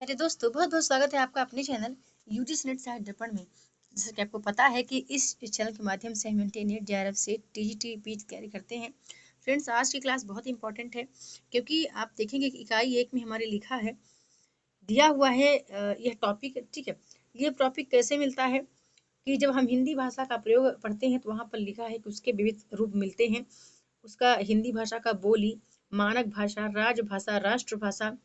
अरे दोस्तों, बहुत बहुत स्वागत है आपका अपने चैनल यूजीसी नेट सहायक दर्पण में। जैसा कि आपको पता है कि इस चैनल के माध्यम से हम इंटरनेट जेआरएफ से टीजीटी पीच तैयारी करते हैं। फ्रेंड्स, आज की क्लास बहुत इंपॉर्टेंट है क्योंकि आप देखेंगे कि इकाई 1 में हमारे लिखा है, दिया हुआ है यह टॉपिक। ठीक है, ये टॉपिक कैसे मिलता है कि जब हम हिंदी भाषा का प्रयोग पढ़ते हैं तो वहाँ पर लिखा है कि उसके विविध रूप मिलते हैं। उसका हिंदी भाषा का बोली, मानक भाषा, राजभाषा, राष्ट्रभाषा,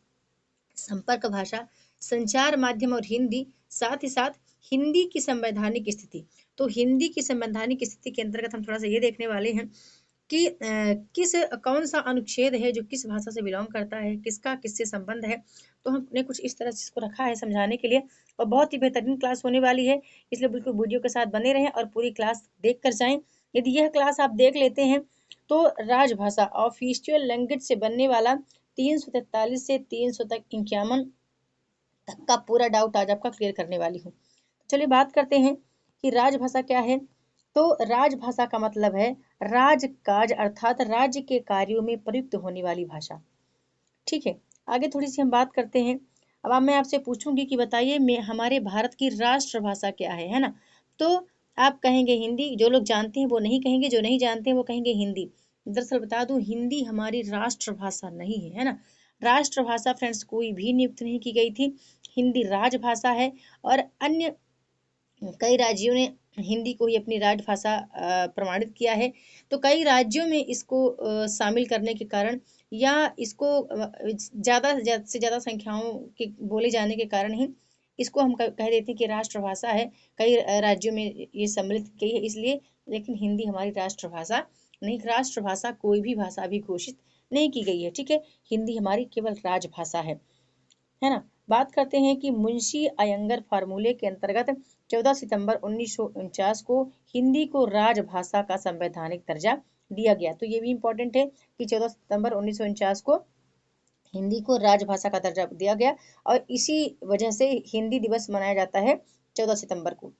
संपर्क भाषा, संचार माध्यम और हिंदी, साथ ही साथ हिंदी की संवैधानिक स्थिति। तो हिंदी की संवैधानिक स्थिति के अंतर्गत हम थोड़ा सा ये देखने वाले हैं कि किस कौन सा अनुच्छेद है जो किस भाषा से बिलोंग करता है, किसका किससे संबंध है। तो हमने कुछ इस तरह से इसको रखा है समझाने के लिए, और बहुत ही बेहतरीन क्लास होने वाली है, इसलिए बिल्कुल वीडियो के साथ बने रहें और पूरी क्लास देख कर जाएं। यदि यह क्लास आप देख लेते हैं तो राजभाषा ऑफिशियल लैंग्वेज से बनने वाला 343 से 300 तक 51 तक का पूरा डाउट आज आपका क्लियर करने वाली हूँ। चलिए बात करते हैं कि राजभाषा क्या है। तो राजभाषा का मतलब है राजकाज, अर्थात राज्य के कार्यों में प्रयुक्त होने वाली भाषा। ठीक है, आगे थोड़ी सी हम बात करते हैं। अब मैं आपसे पूछूंगी कि बताइए हमारे भारत की राष्ट्रभाषा क्या है ना। तो आप कहेंगे हिंदी, जो लोग जानते हैं वो नहीं कहेंगे, जो नहीं जानते हैं वो कहेंगे हिंदी। दरअसल बता दूं, हिंदी हमारी राष्ट्रभाषा नहीं है ना। राष्ट्रभाषा फ्रेंड्स कोई भी नियुक्त नहीं की गई थी, हिंदी राजभाषा है। और अन्य कई राज्यों ने हिंदी को ही अपनी राजभाषा प्रमाणित किया है। तो कई राज्यों में इसको शामिल करने के कारण या इसको ज़्यादा से ज़्यादा संख्याओं के बोले जाने के कारण ही इसको हम कह देते हैं कि राष्ट्रभाषा है। कई राज्यों में ये सम्मिलित की है इसलिए, लेकिन हिंदी हमारी राष्ट्रभाषा नहीं। राष्ट्रभाषा कोई भी भाषा अभी घोषित नहीं की गई है। ठीक है, हिंदी हमारी केवल राजभाषा है ना। बात करते हैं कि मुंशी अयंगर फार्मूले के अंतर्गत 14 सितंबर 1949 को हिंदी को राजभाषा का संवैधानिक दर्जा दिया गया। तो ये भी इम्पोर्टेंट है कि 14 सितंबर 1949 को हिंदी को राजभाषा का दर्जा दिया गया, और इसी वजह से हिंदी दिवस मनाया जाता है 14 सितंबर को।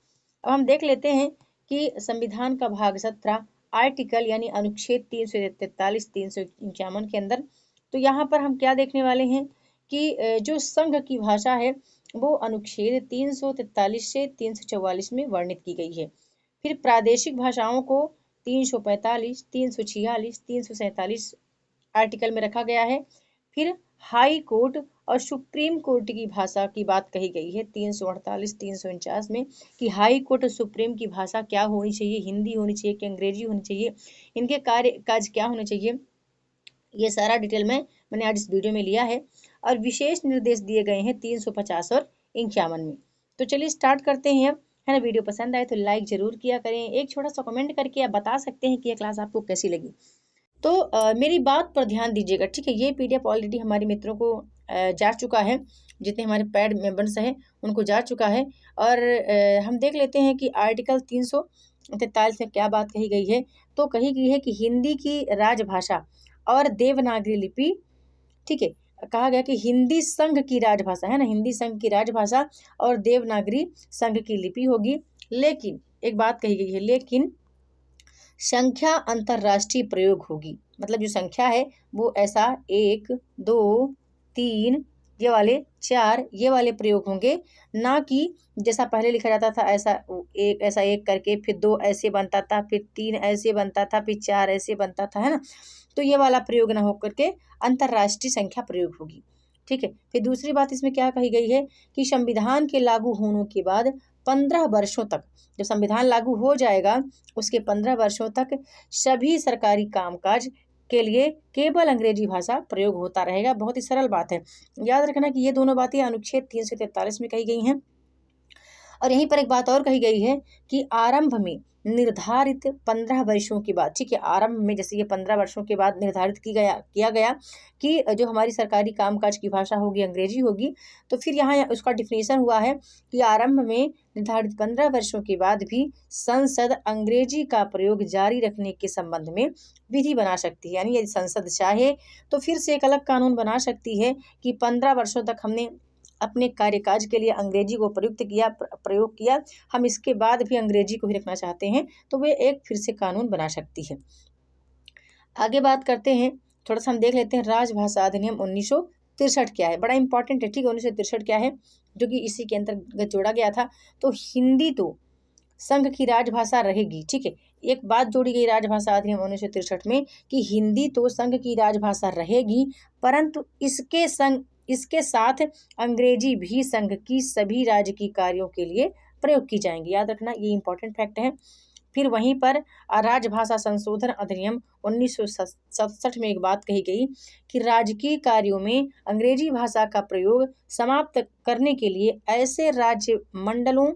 अब हम देख लेते हैं कि संविधान का भाग 17 आर्टिकल यानी अनुच्छेद 343 351 के अंदर, तो यहाँ पर हम क्या देखने वाले हैं कि जो संघ की भाषा है वो अनुच्छेद 343 से 344 में वर्णित की गई है। फिर प्रादेशिक भाषाओं को 345, 346, 347 आर्टिकल में रखा गया है। फिर हाई कोर्ट और सुप्रीम कोर्ट की भाषा की बात कही गई है 348 349 में, कि हाई कोर्ट और सुप्रीम की भाषा क्या होनी चाहिए, हिंदी होनी चाहिए कि अंग्रेजी होनी चाहिए, इनके कार्य काज क्या होने चाहिए। ये सारा डिटेल मैंने आज इस वीडियो में लिया है, और विशेष निर्देश दिए गए हैं 350 और 51 में। तो चलिए स्टार्ट करते हैं, है ना। वीडियो पसंद आए तो लाइक जरूर किया करें, एक छोटा सा कमेंट करके आप बता सकते हैं कि यह क्लास आपको कैसी लगी। तो मेरी बात पर ध्यान दीजिएगा। ठीक है, ये पीडीएफ ऑलरेडी हमारे मित्रों को जा चुका है, जितने हमारे पैड मेंबर्स हैं उनको जा चुका है। और हम देख लेते हैं कि आर्टिकल 343 में क्या बात कही गई है। तो कही गई है कि हिंदी की राजभाषा और देवनागरी लिपि, ठीक है, कहा गया कि हिंदी संघ की राजभाषा है ना, हिंदी संघ की राजभाषा और देवनागरी संघ की लिपि होगी। लेकिन एक बात कही गई है, लेकिन संख्या अंतरराष्ट्रीय प्रयोग होगी। मतलब जो संख्या है वो ऐसा 1 2 3 ये वाले 4 ये वाले प्रयोग होंगे, ना कि जैसा पहले लिखा जाता था ऐसा एक करके, फिर 2 ऐसे बनता था, फिर 3 ऐसे बनता था, फिर 4 ऐसे बनता था, है ना। तो ये वाला प्रयोग ना होकर के अंतरराष्ट्रीय संख्या प्रयोग होगी। ठीक है, फिर दूसरी बात इसमें क्या कही गई है कि संविधान के लागू होने के बाद 15 वर्षों तक, जब संविधान लागू हो जाएगा उसके 15 वर्षों तक सभी सरकारी कामकाज के लिए केवल अंग्रेजी भाषा प्रयोग होता रहेगा। बहुत ही सरल बात है, याद रखना कि ये दोनों बातें अनुच्छेद 343 में कही गई हैं। और यहीं पर एक बात और कही गई है कि आरंभ में निर्धारित 15 वर्षों के बाद, ठीक है, आरंभ में जैसे ये 15 वर्षों के बाद निर्धारित किया गया कि जो हमारी सरकारी कामकाज की भाषा होगी अंग्रेजी होगी। तो फिर यहाँ उसका डिफिनेशन हुआ है कि आरंभ में निर्धारित 15 वर्षों के बाद भी संसद अंग्रेजी का प्रयोग जारी रखने के संबंध में विधि बना सकती है। यानी यदि संसद चाहे तो फिर से एक अलग कानून बना सकती है कि 15 वर्षों तक हमने अपने कार्यकाज के लिए अंग्रेजी को प्रयोग किया, हम इसके बाद भी अंग्रेजी को ही रखना चाहते हैं, तो वे एक फिर से कानून बना सकती है। आगे बात करते हैं, थोड़ा सा हम देख लेते हैं राजभाषा अधिनियम 1963 क्या है, बड़ा इंपॉर्टेंट है, ठीक है। 1963 क्या है जो कि इसी के अंतर्गत जोड़ा गया था। तो हिंदी तो संघ की राजभाषा रहेगी, ठीक है। एक बात जोड़ी गई राजभाषा अधिनियम 1963 में कि हिंदी तो संघ की राजभाषा रहेगी, परंतु इसके साथ अंग्रेजी भी संघ की सभी राजकीय कार्यों के लिए प्रयोग की जाएंगी। याद रखना, ये इंपॉर्टेंट फैक्ट है। फिर वहीं पर राजभाषा संशोधन अधिनियम 1967 में एक बात कही गई कि राजकीय कार्यों में अंग्रेजी भाषा का प्रयोग समाप्त करने के लिए ऐसे राज्य मंडलों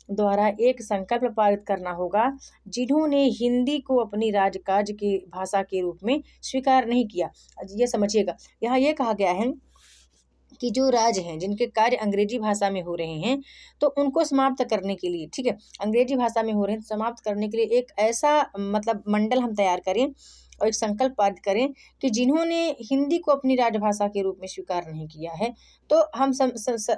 द्वारा एक संकल्प पारित करना होगा जिन्होंने हिंदी को अपनी राजकाज की भाषा के रूप में स्वीकार नहीं किया। ये समझिएगा, यहाँ ये कहा गया है कि जो राज्य हैं जिनके कार्य अंग्रेजी भाषा में हो रहे हैं, तो उनको समाप्त करने के लिए, ठीक है, अंग्रेजी भाषा में हो रहे हैं, समाप्त करने के लिए एक ऐसा मतलब मंडल हम तैयार करें और एक संकल्प पारित करें कि जिन्होंने हिंदी को अपनी राजभाषा के रूप में स्वीकार नहीं किया है, तो हम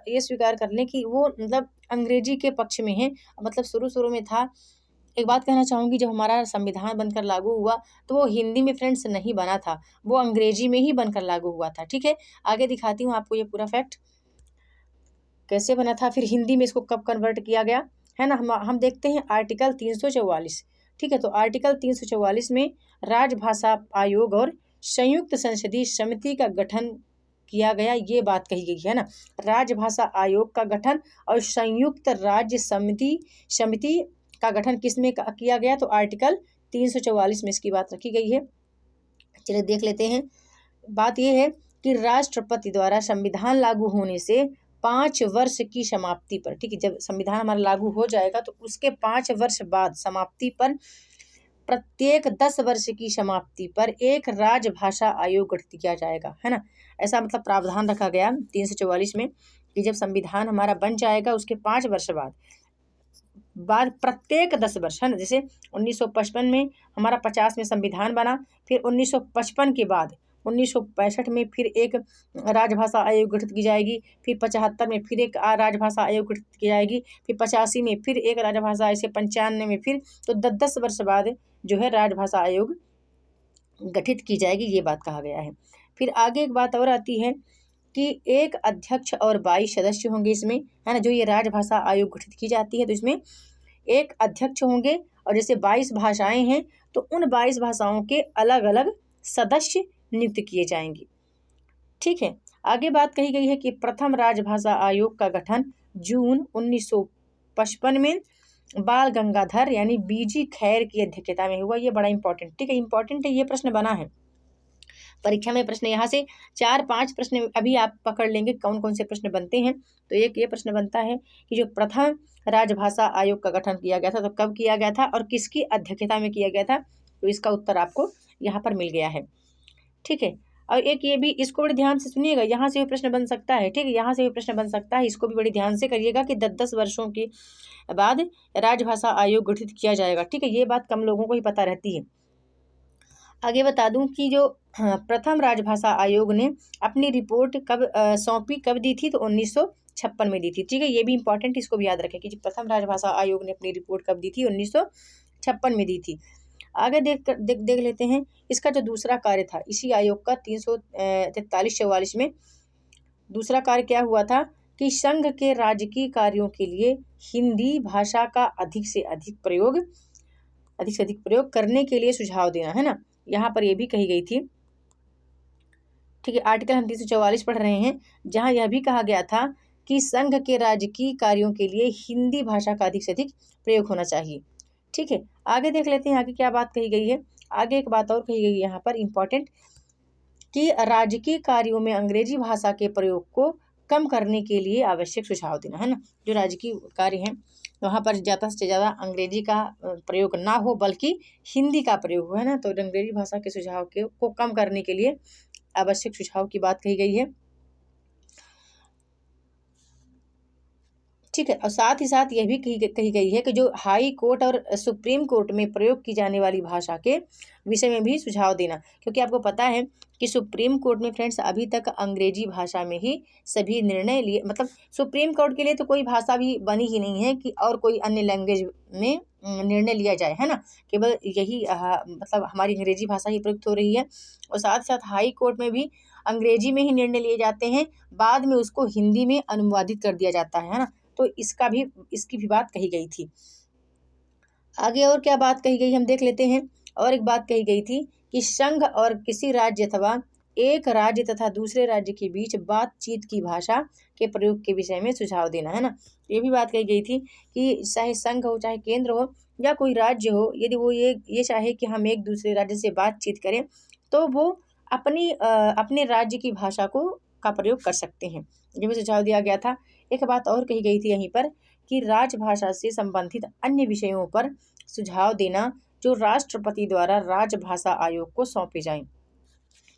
ये स्वीकार कर लें कि वो मतलब अंग्रेजी के पक्ष में है। मतलब शुरू में था, एक बात कहना चाहूँगी, जब हमारा संविधान बनकर लागू हुआ तो वो हिंदी में फ्रेंड्स नहीं बना था, वो अंग्रेजी में ही बनकर लागू हुआ था, ठीक है। आगे दिखाती हूँ आपको ये पूरा फैक्ट कैसे बना था, फिर हिंदी में इसको कब कन्वर्ट किया गया है ना। हम देखते हैं आर्टिकल 344, ठीक है। तो आर्टिकल 344 में राजभाषा आयोग और संयुक्त संसदीय समिति का गठन किया गया, ये बात कही गई है ना। राजभाषा आयोग का गठन और संयुक्त राज्य समिति का गठन किसमें किया गया, तो आर्टिकल 344 में इसकी बात रखी गई है। चलिए देख लेते हैं। बात यह है कि राष्ट्रपति द्वारा संविधान लागू होने से 5 वर्ष की समाप्ति पर, ठीक है, जब संविधान हमारा लागू हो जाएगा तो उसके 5 वर्ष बाद समाप्ति पर प्रत्येक 10 वर्ष की समाप्ति पर एक राजभाषा आयोग गठित किया जाएगा, है ना। ऐसा मतलब प्रावधान रखा गया 344 में कि जब संविधान हमारा बन जाएगा उसके 5 वर्ष बाद प्रत्येक 10 वर्ष, है ना। जैसे 1955 में हमारा 50 में संविधान बना, फिर 1955 के बाद 1965 में फिर एक राजभाषा आयोग गठित की जाएगी, फिर 75 में फिर एक राजभाषा आयोग गठित की जाएगी, फिर 85 में फिर एक राजभाषा, ऐसे 95 में फिर, तो 10 वर्ष बाद जो है राजभाषा आयोग गठित की जाएगी, ये बात कहा गया है। फिर आगे एक बात और आती है कि एक अध्यक्ष और 22 सदस्य होंगे इसमें, है ना। जो ये राजभाषा आयोग गठित की जाती है तो इसमें एक अध्यक्ष होंगे और जैसे 22 भाषाएं हैं तो उन 22 भाषाओं के अलग अलग सदस्य नियुक्त किए जाएंगे, ठीक है। आगे बात कही गई है कि प्रथम राजभाषा आयोग का गठन जून 1955 में बाल गंगाधर यानी बीजी खैर की अध्यक्षता में हुआ। ये बड़ा इंपॉर्टेंट, ठीक है, इंपॉर्टेंट है, ये प्रश्न बना है परीक्षा में। प्रश्न यहाँ से 4-5 प्रश्न अभी आप पकड़ लेंगे कौन कौन से प्रश्न बनते हैं। तो एक ये प्रश्न बनता है कि जो प्रथम राजभाषा आयोग का गठन किया गया था तो कब किया गया था और किसकी अध्यक्षता में किया गया था, तो इसका उत्तर आपको यहाँ पर मिल गया है, ठीक है। और एक ये भी, इसको बड़े ध्यान से सुनिएगा, यहाँ से भी प्रश्न बन सकता है, ठीक है, यहाँ से भी प्रश्न बन सकता है, इसको भी बड़े ध्यान से करिएगा कि 10-10 वर्षों के बाद राजभाषा आयोग गठित किया जाएगा, ठीक है। ये बात कम लोगों को ही पता रहती है। आगे बता दूं कि जो प्रथम राजभाषा आयोग ने अपनी रिपोर्ट कब दी थी, तो 1956 में दी थी, ठीक है। ये भी इंपॉर्टेंट, इसको भी याद रखें कि प्रथम राजभाषा आयोग ने अपनी रिपोर्ट कब दी थी, 1956 में दी थी। आगे देख लेते हैं इसका जो दूसरा कार्य था इसी आयोग का 343-44 में दूसरा कार्य क्या हुआ था कि संघ के राजकीय कार्यों के लिए हिंदी भाषा का अधिक से अधिक प्रयोग करने के लिए सुझाव देना, है ना। यहाँ पर यह भी कही गई थी, ठीक है। आर्टिकल हम 344 पढ़ रहे हैं जहाँ यह भी कहा गया था कि संघ के राजकीय कार्यों के लिए हिंदी भाषा का अधिक से अधिक प्रयोग होना चाहिए, ठीक है। आगे देख लेते हैं आगे क्या बात कही गई है। आगे एक बात और कही गई है यहाँ पर इम्पोर्टेंट कि राजकीय कार्यों में अंग्रेजी भाषा के प्रयोग को कम करने के लिए आवश्यक सुझाव देना, है ना। जो राजकीय कार्य हैं वहाँ पर ज़्यादा से ज़्यादा अंग्रेजी का प्रयोग ना हो बल्कि हिंदी का प्रयोग हो, है ना। तो अंग्रेजी भाषा के सुझाव को कम करने के लिए आवश्यक सुझाव की बात कही गई है, ठीक है। और साथ ही साथ यह भी कही गई है कि जो हाई कोर्ट और सुप्रीम कोर्ट में प्रयोग की जाने वाली भाषा के विषय में भी सुझाव देना, क्योंकि आपको पता है कि सुप्रीम कोर्ट में फ्रेंड्स अभी तक अंग्रेजी भाषा में ही सभी निर्णय लिए, मतलब सुप्रीम कोर्ट के लिए तो कोई भाषा भी बनी ही नहीं है कि और कोई अन्य लैंग्वेज में निर्णय लिया जाए, है ना। केवल यही मतलब हमारी अंग्रेजी भाषा ही प्रयुक्त हो रही है। और साथ साथ हाई कोर्ट में भी अंग्रेजी में ही निर्णय लिए जाते हैं, बाद में उसको हिंदी में अनुवादित कर दिया जाता है ना। तो इसकी भी बात कही गई थी। आगे और क्या बात कही गई हम देख लेते हैं। और एक बात कही गई थी कि संघ और किसी राज्य अथवा एक राज्य तथा दूसरे राज्य के बीच बातचीत की भाषा के प्रयोग के विषय में सुझाव देना, है ना। ये भी बात कही गई थी कि चाहे संघ हो, चाहे केंद्र हो या कोई राज्य हो, यदि वो ये चाहे कि हम एक दूसरे राज्य से बातचीत करें तो वो अपने राज्य की भाषा का प्रयोग कर सकते हैं। ये भी सुझाव दिया गया था। एक बात और कही गई थी यहीं पर कि राजभाषा से संबंधित अन्य विषयों पर सुझाव देना जो राष्ट्रपति द्वारा राजभाषा आयोग को सौंपे जाएं।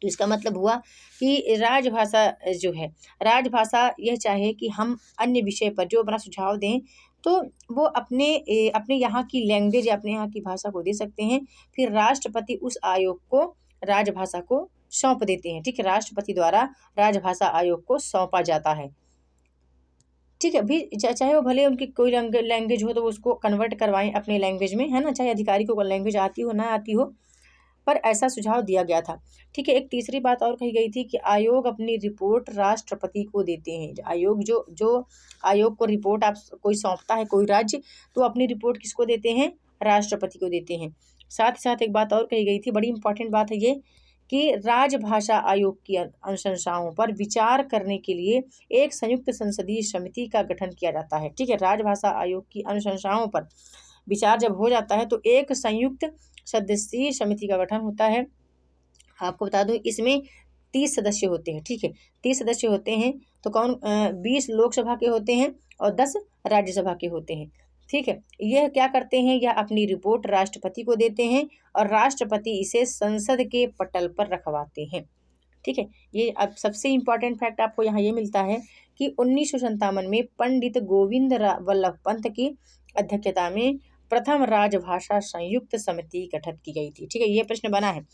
तो इसका मतलब हुआ कि राजभाषा जो है, राजभाषा यह चाहे कि हम अन्य विषय पर जो अपना सुझाव दें तो वो अपने यहाँ की लैंग्वेज या अपने यहाँ की भाषा को दे सकते हैं। फिर राष्ट्रपति उस आयोग को राजभाषा को सौंप देते हैं। ठीक है, राष्ट्रपति द्वारा राजभाषा आयोग को सौंपा जाता है। ठीक है, भी चाहे वो भले उनकी कोई लैंग्वेज हो तो उसको कन्वर्ट करवाएं अपने लैंग्वेज में, है ना, चाहे अधिकारी को लैंग्वेज आती हो ना आती हो, पर ऐसा सुझाव दिया गया था। ठीक है, एक तीसरी बात और कही गई थी कि आयोग अपनी रिपोर्ट राष्ट्रपति को देते हैं। जो आयोग को रिपोर्ट आप कोई सौंपता है कोई राज्य, तो अपनी रिपोर्ट किसको देते हैं? राष्ट्रपति को देते हैं। साथ ही साथ एक बात और कही गई थी, बड़ी इंपॉर्टेंट बात है ये, कि राजभाषा आयोग की अनुशंसाओं पर विचार करने के लिए एक संयुक्त संसदीय समिति का गठन किया जाता है। ठीक है, राजभाषा आयोग की अनुशंसाओं पर विचार जब हो जाता है तो एक संयुक्त सदस्यीय समिति का गठन होता है। आपको बता दूं इसमें 30 सदस्य होते हैं। ठीक है, 30 सदस्य होते हैं तो 20 लोकसभा के होते हैं और 10 राज्यसभा के होते हैं। ठीक है, यह क्या करते हैं, यह अपनी रिपोर्ट राष्ट्रपति को देते हैं और राष्ट्रपति इसे संसद के पटल पर रखवाते हैं। ठीक है, ये अब सबसे इम्पोर्टेंट फैक्ट आपको यहाँ ये मिलता है कि 1957 में पंडित गोविंद वल्लभ पंत की अध्यक्षता में प्रथम राजभाषा संयुक्त समिति गठित की गई थी। ठीक है, ये प्रश्न बना है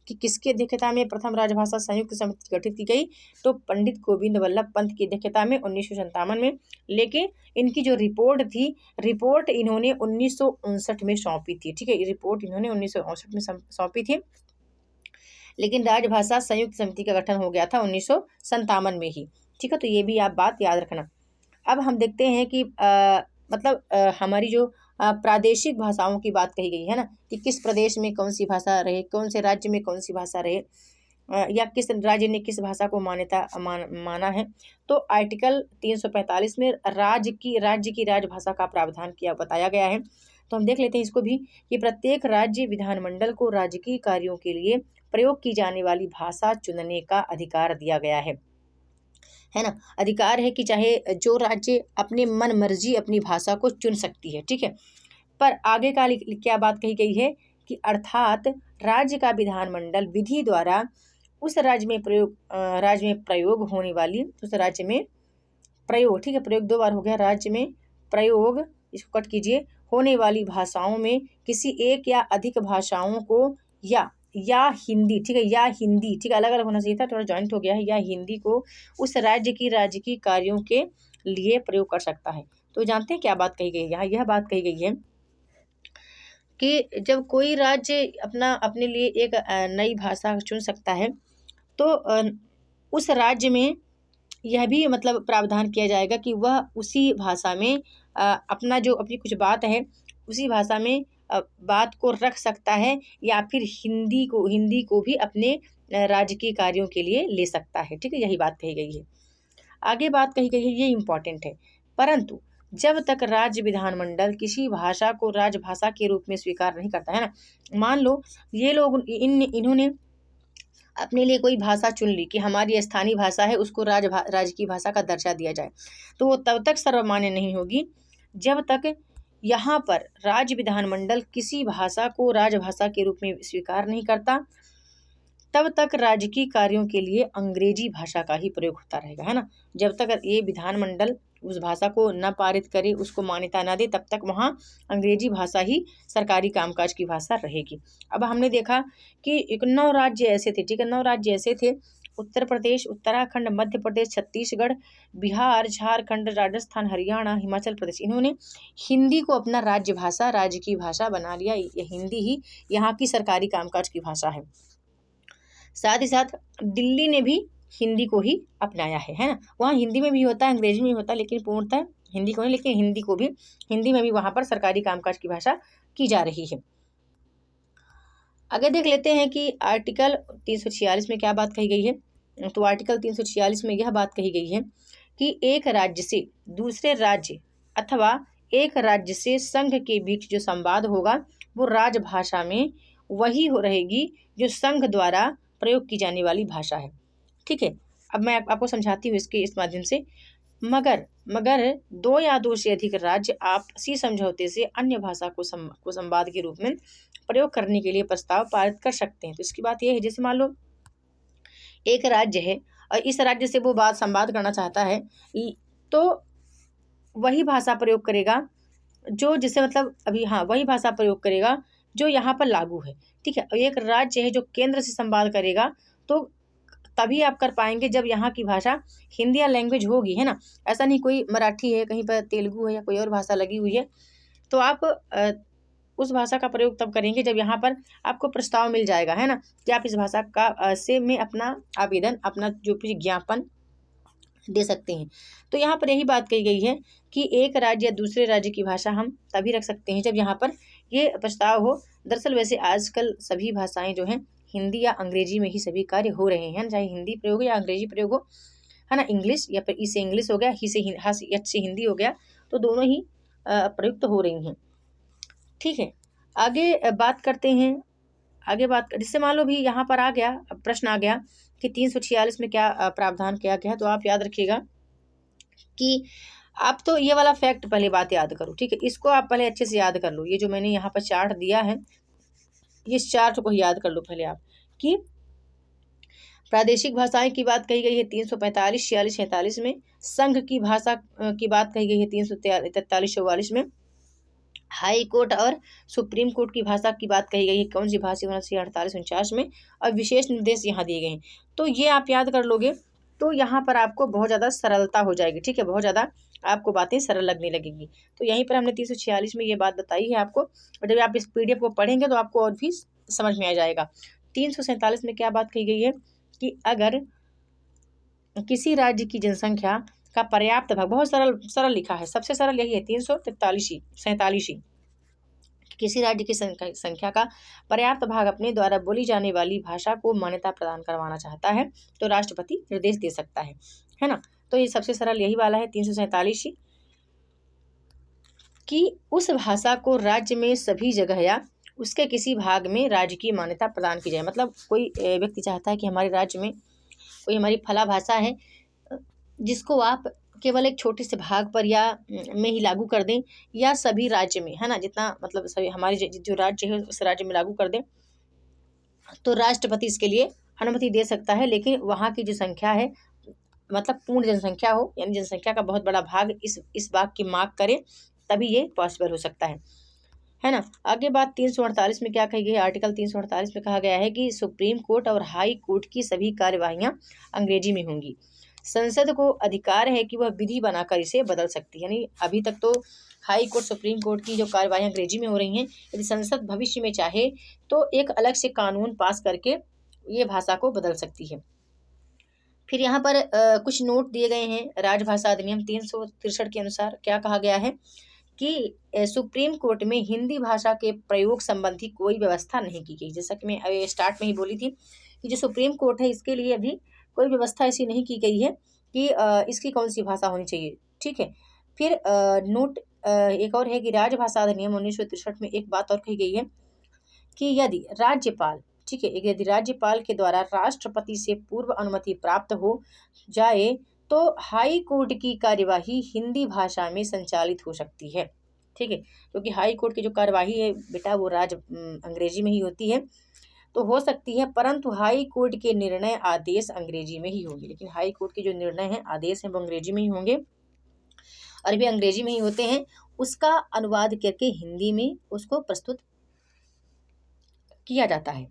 कि किसकी अध्यक्षता में प्रथम राजभाषा संयुक्त समिति गठित की गई, तो पंडित गोविंद वल्लभ पंत की अध्यक्षता में 1957 में। लेकिन इनकी जो रिपोर्ट थी, रिपोर्ट इन्होंने 1959 में सौंपी थी। ठीक है, ये रिपोर्ट इन्होंने 1959 में सौंपी थी, लेकिन राजभाषा संयुक्त समिति का गठन हो गया था 1957 में ही। ठीक है, तो ये भी आप बात याद रखना। अब हम देखते हैं कि हमारी जो प्रादेशिक भाषाओं की बात कही गई है ना, कि किस प्रदेश में कौन सी भाषा रहे, कौन से राज्य में कौन सी भाषा रहे, या किस राज्य ने किस भाषा को मान्यता माना है। तो आर्टिकल 345 में राज्य की राजभाषा का प्रावधान बताया गया है। तो हम देख लेते हैं इसको भी, कि प्रत्येक राज्य विधानमंडल को राजकीय कार्यों के लिए प्रयोग की जाने वाली भाषा चुनने का अधिकार दिया गया है ना। अधिकार है कि चाहे जो राज्य अपने मन मर्जी अपनी भाषा को चुन सकती है। ठीक है, पर आगे का क्या बात कही गई है कि अर्थात राज्य का विधानमंडल विधि द्वारा उस राज्य में प्रयोग होने वाली, उस राज्य में प्रयोग, ठीक है, प्रयोग 2 बार हो गया, राज्य में प्रयोग, इसको कट कीजिए, होने वाली भाषाओं में किसी एक या अधिक भाषाओं को या हिंदी, ठीक है, या हिंदी, ठीक है, अलग अलग होना चाहिए था, थोड़ा जॉइंट हो गया है, या हिंदी को उस राज्य की कार्यों के लिए प्रयोग कर सकता है। तो जानते हैं क्या बात कही गई है यहाँ? यह बात कही गई है कि जब कोई राज्य अपने लिए एक नई भाषा चुन सकता है, तो उस राज्य में यह भी प्रावधान किया जाएगा कि वह उसी भाषा में अपनी कुछ बात है उसी भाषा में बात को रख सकता है, या फिर हिंदी को भी अपने राज्य के कार्यों के लिए ले सकता है। ठीक है, यही बात कही गई है। आगे बात कही गई है, ये इम्पोर्टेंट है, परंतु जब तक राज्य विधानमंडल किसी भाषा को राजभाषा के रूप में स्वीकार नहीं करता है ना, मान लो ये लोग इन्होंने अपने लिए कोई भाषा चुन ली कि हमारी स्थानीय भाषा है, उसको राज्य की भाषा का दर्जा दिया जाए, तो वो तब तक सर्वमान्य नहीं होगी जब तक यहाँ पर राज्य विधानमंडल किसी भाषा को राजभाषा के रूप में स्वीकार नहीं करता। तब तक राजकीय कार्यों के लिए अंग्रेजी भाषा का ही प्रयोग होता रहेगा, है ना। जब तक ये विधानमंडल उस भाषा को न पारित करे, उसको मान्यता न दे, तब तक वहाँ अंग्रेजी भाषा ही सरकारी कामकाज की भाषा रहेगी। अब हमने देखा कि 9 राज्य ऐसे थे, ठीक है, 9 राज्य ऐसे थे, उत्तर प्रदेश, उत्तराखंड, मध्य प्रदेश, छत्तीसगढ़, बिहार, झारखंड, राजस्थान, हरियाणा, हिमाचल प्रदेश, इन्होंने हिंदी को अपना राज्य की भाषा बना लिया। यह हिंदी ही यहाँ की सरकारी कामकाज की भाषा है। साथ ही साथ दिल्ली ने भी हिंदी को ही अपनाया है ना। वहाँ हिंदी में भी होता है, अंग्रेजी में भी होता है, लेकिन पूर्णतः हिंदी को नहीं, लेकिन हिंदी में भी वहाँ पर सरकारी कामकाज की भाषा की जा रही है। आगे देख लेते हैं कि आर्टिकल 346 में क्या बात कही गई है। तो आर्टिकल 346 में यह बात कही गई है कि एक राज्य से दूसरे राज्य अथवा एक राज्य से संघ के बीच जो संवाद होगा वो राजभाषा में वही रहेगी जो संघ द्वारा प्रयोग की जाने वाली भाषा है। ठीक है, अब मैं आपको समझाती हूँ इसके इस माध्यम से। मगर दो या दो से अधिक राज्य आपसी समझौते से अन्य भाषा को संवाद के रूप में प्रयोग करने के लिए प्रस्ताव पारित कर सकते हैं। तो इसकी बात यह है, जैसे मान लो एक राज्य है और इस राज्य से वो बात संवाद करना चाहता है, तो वही भाषा प्रयोग करेगा जो जिसे मतलब अभी वही भाषा प्रयोग करेगा जो यहाँ पर लागू है। ठीक है, एक राज्य है जो केंद्र से संवाद करेगा तो तभी आप कर पाएंगे जब यहाँ की भाषा हिंदी या लैंग्वेज होगी, है ना। ऐसा नहीं कोई मराठी है, कहीं पर तेलुगु है या कोई और भाषा लगी हुई है, तो आप उस भाषा का प्रयोग तब करेंगे जब यहाँ पर आपको प्रस्ताव मिल जाएगा, है ना, कि आप इस भाषा का से में अपना आवेदन, अपना जो भी ज्ञापन दे सकते हैं। तो यहाँ पर यही बात कही गई है कि एक राज्य या दूसरे राज्य की भाषा हम तभी रख सकते हैं जब यहाँ पर ये प्रस्ताव हो। दरअसल वैसे आजकल सभी भाषाएं जो हैं हिंदी या अंग्रेजी में ही सभी कार्य हो रहे हैं, चाहे हिंदी प्रयोग हो या अंग्रेजी प्रयोग हो, है ना। इंग्लिश या फिर ई से इंग्लिश हो गया, ही से एच से हिंदी हो गया, तो दोनों ही प्रयुक्त हो रही हैं। ठीक है, आगे बात करते हैं। जिससे मान लो भी यहाँ पर आ गया प्रश्न आ गया कि 346 में क्या प्रावधान किया गया है, तो आप याद रखिएगा कि आप तो ये वाला फैक्ट पहले बात याद करो। ठीक है, इसको आप पहले अच्छे से याद कर लो। ये जो मैंने यहाँ पर चार्ट दिया है, इस चार्ट को याद कर लो पहले आप कि प्रादेशिक भाषाएं की बात कही गई है 345, 46, 47 में। संघ की भाषा की बात कही गई है 343, 44 में। हाई कोर्ट और सुप्रीम कोर्ट की भाषा की बात कही गई है कौन सी भाषा 48, 49 में। और विशेष निर्देश यहाँ दिए गए हैं। तो ये आप याद कर लोगे तो यहाँ पर आपको बहुत ज़्यादा सरलता हो जाएगी। ठीक है, बहुत ज़्यादा आपको बातें सरल लगने लगेगी। तो यहीं पर हमने 346 में ये बात बताई है आपको, और जब आप इस PDF को पढ़ेंगे तो आपको और भी समझ में आ जाएगा। 347 में क्या बात कही गई है कि अगर किसी राज्य की जनसंख्या का पर्याप्त भाग, बहुत सरल लिखा है, सबसे सरल यही है 347। किसी राज्य की संख्या का पर्याप्त भाग अपने द्वारा बोली जाने वाली भाषा को मान्यता प्रदान करवाना चाहता है तो राष्ट्रपति निर्देश दे सकता है ना। तो ये सबसे सरल यही वाला है 347 कि उस भाषा को राज्य में सभी जगह या उसके किसी भाग में राज्य की मान्यता प्रदान की जाए। मतलब कोई व्यक्ति चाहता है कि हमारे राज्य में कोई हमारी फला भाषा है जिसको आप केवल एक छोटे से भाग पर या में ही लागू कर दें या सभी राज्य में, है ना, जितना मतलब सभी हमारे जो राज्य है उस राज्य में लागू कर दें, तो राष्ट्रपति इसके लिए अनुमति दे सकता है। लेकिन वहाँ की जो संख्या है मतलब पूर्ण जनसंख्या हो, यानी जनसंख्या का बहुत बड़ा भाग इस बात की मांग करे, तभी ये पॉसिबल हो सकता है ना। आगे बात 348 में क्या कही गई है। आर्टिकल 348 में कहा गया है कि सुप्रीम कोर्ट और हाई कोर्ट की सभी कार्यवाहियां अंग्रेजी में होंगी। संसद को अधिकार है कि वह विधि बनाकर इसे बदल सकती है। यानी अभी तक तो हाई कोर्ट, सुप्रीम कोर्ट की जो कार्यवाही अंग्रेजी में हो रही हैं, यदि संसद भविष्य में चाहे तो एक अलग से कानून पास करके ये भाषा को बदल सकती है। फिर यहाँ पर कुछ नोट दिए गए हैं। राजभाषा अधिनियम 363 के अनुसार क्या कहा गया है कि सुप्रीम कोर्ट में हिंदी भाषा के प्रयोग संबंधी कोई व्यवस्था नहीं की गई। जैसा कि मैं स्टार्ट में ही बोली थी कि जो सुप्रीम कोर्ट है इसके लिए अभी कोई व्यवस्था ऐसी नहीं की गई है कि इसकी कौन सी भाषा होनी चाहिए। ठीक है, फिर नोट एक और है कि राजभाषा अधिनियम 1963 में एक बात और कही गई है कि यदि राज्यपाल, ठीक है, यदि राज्यपाल के द्वारा राष्ट्रपति से पूर्व अनुमति प्राप्त हो जाए तो हाई कोर्ट की कार्यवाही हिंदी भाषा में संचालित हो सकती है। ठीक है, क्योंकि हाई कोर्ट की जो कार्यवाही है बेटा वो अंग्रेजी में ही होती है, तो हो सकती है, परंतु हाई कोर्ट के निर्णय आदेश अंग्रेजी में ही होंगे। लेकिन हाई कोर्ट के जो निर्णय हैं, आदेश हैं, वो अंग्रेजी में ही होंगे और भी अंग्रेजी में ही होते हैं। उसका अनुवाद करके हिंदी में उसको प्रस्तुत किया जाता है।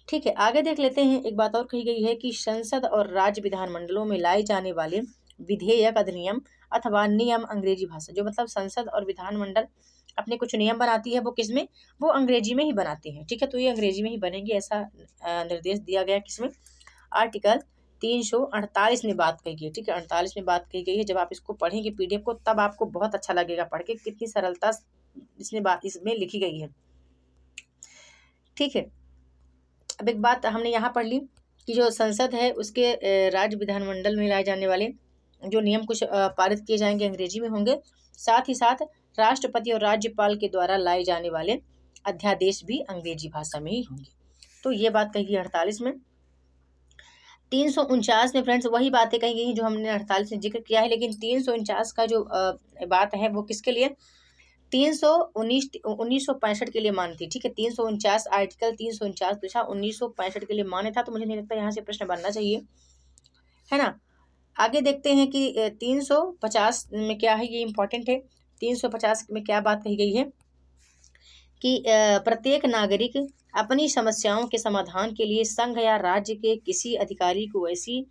ठीक है, आगे देख लेते हैं। एक बात और कही गई है कि संसद और राज्य विधानमंडलों में लाए जाने वाले विधेयक, अधिनियम अथवा नियम अंग्रेजी भाषा, जो मतलब संसद और विधानमंडल अपने कुछ नियम बनाती है, वो किसमें, वो अंग्रेजी में ही बनाती है। ठीक है, तो ये अंग्रेजी में ही बनेंगे, ऐसा निर्देश दिया गया किसमें, आर्टिकल 348 में बात कही गई है। ठीक है, 48 में बात कही गई है। जब आप इसको पढ़ेंगे पीडीएफ को, तब आपको बहुत अच्छा लगेगा पढ़ के, कितनी सरलता इसमें लिखी गई है। ठीक है, अब एक बात हमने यहाँ पढ़ ली कि जो संसद है उसके राज्य विधानमंडल में लाए जाने वाले जो नियम कुछ पारित किए जाएंगे अंग्रेजी में होंगे, साथ ही साथ राष्ट्रपति और राज्यपाल के द्वारा लाए जाने वाले अध्यादेश भी अंग्रेजी भाषा में ही होंगे। तो ये बात कही गई 48 में। 349 में फ्रेंड्स वही बातें कही गई जो हमने 48 में जिक्र किया है, लेकिन 349 का जो बात है वो किसके लिए, 1965 के लिए मान्य थी। ठीक है, 349 आर्टिकल 349 पूछा 1965 के लिए मान्य था, तो मुझे नहीं लगता यहाँ से प्रश्न बनना चाहिए, है ना। आगे देखते हैं कि 350 में क्या है, ये इंपॉर्टेंट है। 350 में क्या बात कही गई है कि प्रत्येक नागरिक अपनी समस्याओं के समाधान के लिए संघ या राज्य के किसी अधिकारी को ऐसी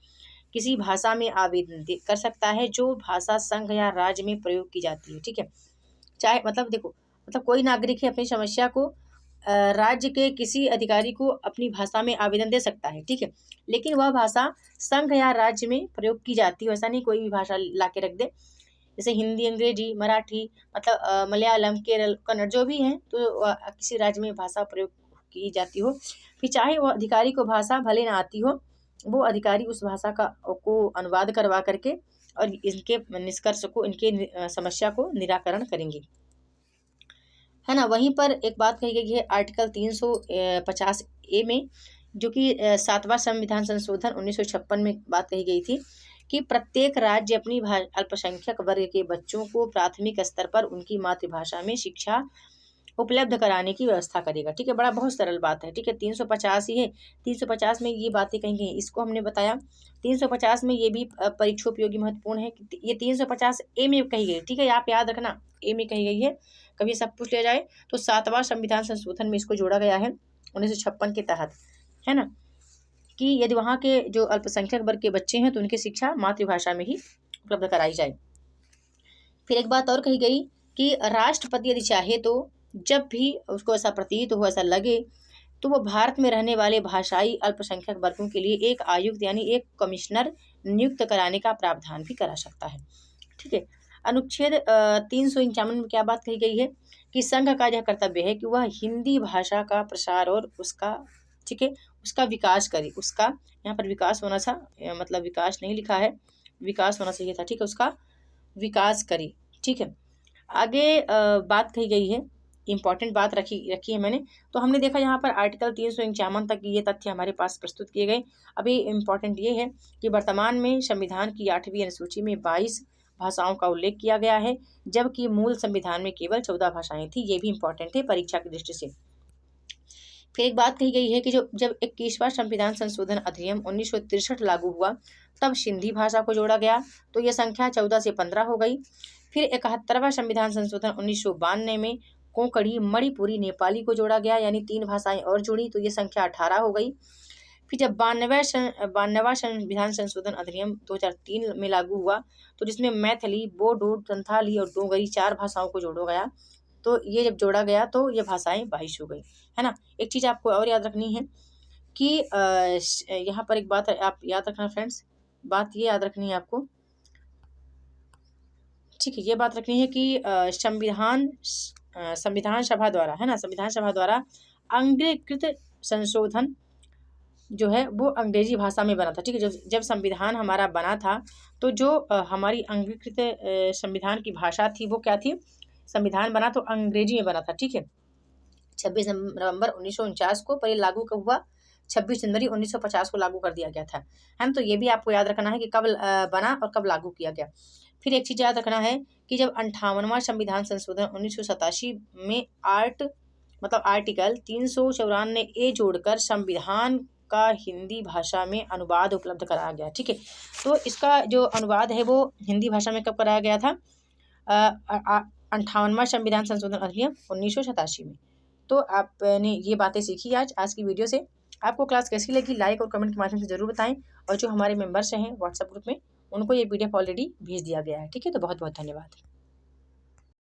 किसी भाषा में आवेदन कर सकता है जो भाषा संघ या राज्य में प्रयोग की जाती है। ठीक है, चाहे मतलब देखो, मतलब कोई नागरिक है अपनी समस्या को राज्य के किसी अधिकारी को अपनी भाषा में आवेदन दे सकता है। ठीक है, लेकिन वह भाषा संघ या राज्य में प्रयोग की जाती है, ऐसा नहीं कोई भी भाषा ला के रख दे, जैसे हिंदी, अंग्रेजी, मराठी, मतलब मलयालम, केरल, कन्नड़ जो भी हैं, तो किसी राज्य में भाषा प्रयोग की जाती हो, फिर चाहे वो अधिकारी को भाषा भले ना आती हो, वो अधिकारी उस भाषा को अनुवाद करवा करके और इनके निष्कर्ष को, इनके समस्या को निराकरण करेंगे, है ना। वहीं पर एक बात कही गई है आर्टिकल 350A में, जो कि 7वां संविधान संशोधन 1956 में बात कही गई थी कि प्रत्येक राज्य अपनी अल्पसंख्यक वर्ग के बच्चों को प्राथमिक स्तर पर उनकी मातृभाषा में शिक्षा उपलब्ध कराने की व्यवस्था करेगा। ठीक है, बड़ा बहुत सरल बात है। ठीक है, 350 ही है, 350 में ये बातें कही गई, इसको हमने बताया। 350 में ये भी परीक्षा उपयोगी महत्वपूर्ण है कि ये 350A में कही गई। ठीक है, आप याद रखना, ए में कही गई है, कभी सब पूछ लिया जाए तो 7वां संविधान संशोधन में इसको जोड़ा गया है 1956 के तहत, है ना, कि यदि वहाँ के जो अल्पसंख्यक वर्ग के बच्चे हैं तो उनकी शिक्षा मातृभाषा में ही उपलब्ध कराई जाए। फिर एक बात और कही गई कि राष्ट्रपति यदि चाहे तो जब भी उसको ऐसा प्रतीत हो, ऐसा लगे, तो वो भारत में रहने वाले भाषाई अल्पसंख्यक वर्गों के लिए एक आयुक्त यानी एक कमिश्नर नियुक्त कराने का प्रावधान भी करा सकता है। ठीक है, अनुच्छेद 351 में क्या बात कही गई है कि संघ का यह कर्तव्य है कि वह हिंदी भाषा का प्रसार और उसका, ठीक है, उसका विकास करे। उसका यहाँ पर विकास होना था, मतलब विकास नहीं लिखा है, विकास होना चाहिए था। ठीक है, उसका विकास करे। ठीक है, आगे बात कही गई है, इंपॉर्टेंट बात रखी है मैंने, तो हमने देखा यहाँ पर आर्टिकल 351 तक ये तथ्य हमारे पास प्रस्तुत किए गए। अभी इम्पॉर्टेंट ये है कि वर्तमान में संविधान की 8वीं अनुसूची में 22 भाषाओं का उल्लेख किया गया है, जबकि मूल संविधान में केवल 14 भाषाएं थी। ये भी इम्पॉर्टेंट है परीक्षा की दृष्टि से। फिर एक बात कही गई है कि जब 21वां संविधान संशोधन अधिनियम 1963 लागू हुआ, तब सिंधी भाषा को जोड़ा गया, तो यह संख्या 14 से 15 हो गई। फिर 71वां संविधान संशोधन 1992 में कोंकणी, मणिपुरी, नेपाली को जोड़ा गया, यानी 3 भाषाएं और जुड़ी, तो ये संख्या 18 हो गई। फिर जब 92वां संविधान संशोधन अधिनियम 2003 में लागू हुआ, तो जिसमें मैथिली, बोडो, संथाली और डोगरी 4 भाषाओं को जोड़ा गया, तो ये जब जोड़ा गया तो ये भाषाएं 22 हो गई, है ना। एक चीज़ आपको और याद रखनी है कि यहाँ पर एक बात आप याद रखना फ्रेंड्स, बात ये याद रखनी है आपको, ठीक है, ये बात रखनी है कि संविधान सभा द्वारा, है ना, संविधान सभा द्वारा अंगीकृत संशोधन जो है वो अंग्रेजी भाषा में बना था। ठीक है, जब संविधान हमारा बना था, तो जो हमारी अंगीकृत संविधान की भाषा थी वो क्या थी, संविधान बना तो अंग्रेजी में बना था। ठीक है, 26 नवंबर 1949 को, पर ये लागू कब हुआ, 26 जनवरी 1950 को लागू कर दिया गया था, है ना। तो ये भी आपको याद रखना है कि कब बना और कब लागू किया गया। फिर एक चीज़ याद रखना है कि जब 58वां संविधान संशोधन 1987 में आर्टिकल 394A जोड़कर संविधान का हिंदी भाषा में अनुवाद उपलब्ध कराया गया। ठीक है, तो इसका जो अनुवाद है वो हिंदी भाषा में कब कराया गया था, 58वां संविधान संशोधन अधिनियम 1987 में। तो आपने ये बातें सीखी आज की वीडियो से। आपको क्लास कैसी लगी, लाइक और कमेंट के माध्यम से जरूर बताएं, और जो हमारे मेंबर्स हैं व्हाट्सएप ग्रुप में, उनको ये PDF ऑलरेडी भेज दिया गया है। ठीक है, तो बहुत बहुत धन्यवाद।